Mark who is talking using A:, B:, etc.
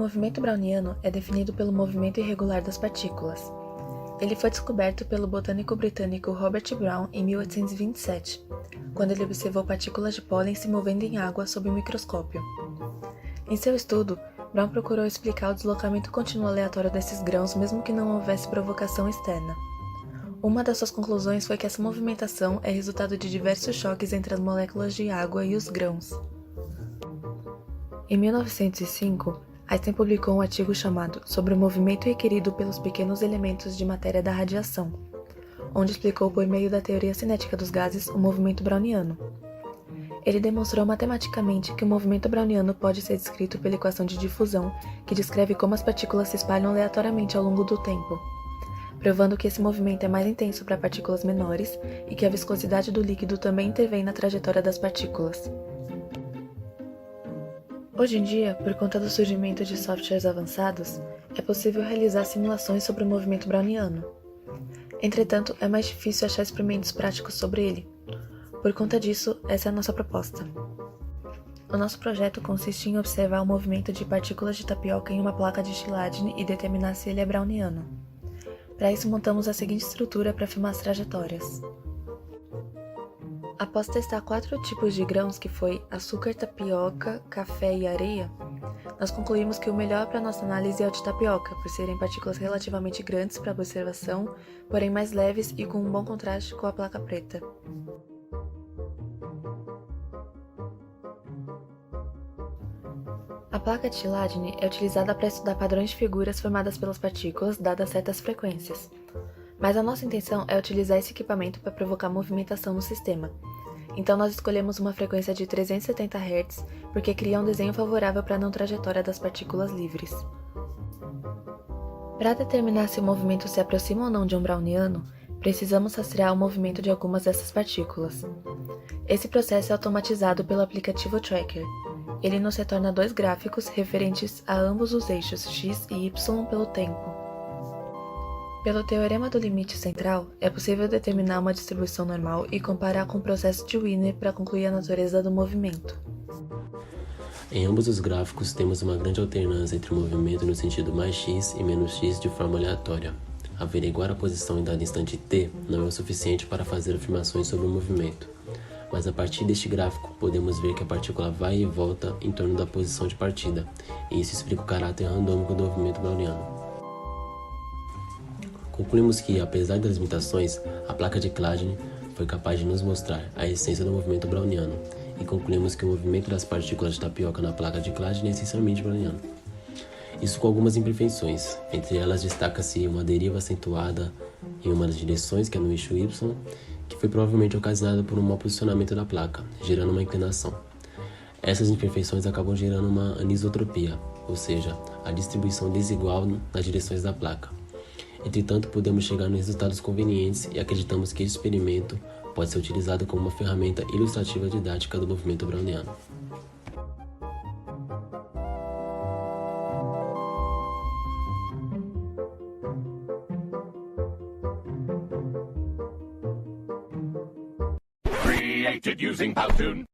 A: movimento browniano é definido pelo movimento irregular das partículas. Ele foi descoberto pelo botânico britânico Robert Brown em 1827, quando ele observou partículas de pólen se movendo em água sob o microscópio. Em seu estudo, Brown procurou explicar o deslocamento contínuo aleatório desses grãos mesmo que não houvesse provocação externa. Uma das suas conclusões foi que essa movimentação é resultado de diversos choques entre as moléculas de água e os grãos. Em 1905, Einstein publicou um artigo chamado Sobre o movimento requerido pelos pequenos elementos de matéria da radiação, onde explicou por meio da teoria cinética dos gases o movimento browniano. Ele demonstrou matematicamente que o movimento browniano pode ser descrito pela equação de difusão, que descreve como as partículas se espalham aleatoriamente ao longo do tempo, provando que esse movimento é mais intenso para partículas menores e que a viscosidade do líquido também intervém na trajetória das partículas. Hoje em dia, por conta do surgimento de softwares avançados, é possível realizar simulações sobre o movimento browniano. Entretanto, é mais difícil achar experimentos práticos sobre ele. Por conta disso, essa é a nossa proposta. O nosso projeto consiste em observar o movimento de partículas de tapioca em uma placa de Chladni e determinar se ele é browniano. Para isso, montamos a seguinte estrutura para filmar as trajetórias. Após testar 4 tipos de grãos, que foi açúcar, tapioca, café e areia, nós concluímos que o melhor para nossa análise é o de tapioca, por serem partículas relativamente grandes para observação, porém mais leves e com um bom contraste com a placa preta. A placa de Chladni é utilizada para estudar padrões de figuras formadas pelas partículas, dadas certas frequências. Mas a nossa intenção é utilizar esse equipamento para provocar movimentação no sistema. Então nós escolhemos uma frequência de 370 Hz, porque cria um desenho favorável para a não trajetória das partículas livres. Para determinar se o movimento se aproxima ou não de um browniano, precisamos rastrear o movimento de algumas dessas partículas. Esse processo é automatizado pelo aplicativo Tracker. Ele nos retorna 2 gráficos referentes a ambos os eixos x e y pelo tempo. Pelo teorema do limite central, é possível determinar uma distribuição normal e comparar com o processo de Wiener para concluir a natureza do movimento.
B: Em ambos os gráficos, temos uma grande alternância entre o movimento no sentido mais x e menos x de forma aleatória. Averiguar a posição em dado instante t não é o suficiente para fazer afirmações sobre o movimento, mas a partir deste gráfico podemos ver que a partícula vai e volta em torno da posição de partida, e isso explica o caráter randômico do movimento browniano. Concluímos que, apesar das limitações, a placa de Chladni foi capaz de nos mostrar a essência do movimento browniano, e concluímos que o movimento das partículas de tapioca na placa de Chladni é essencialmente browniano. Isso com algumas imperfeições, entre elas destaca-se uma deriva acentuada em uma das direções, que é no eixo y, que foi provavelmente ocasionada por um mau posicionamento da placa, gerando uma inclinação. Essas imperfeições acabam gerando uma anisotropia, ou seja, a distribuição desigual nas direções da placa. Entretanto, podemos chegar nos resultados convenientes e acreditamos que esse experimento pode ser utilizado como uma ferramenta ilustrativa didática do movimento browniano.
C: Created using Powtoon.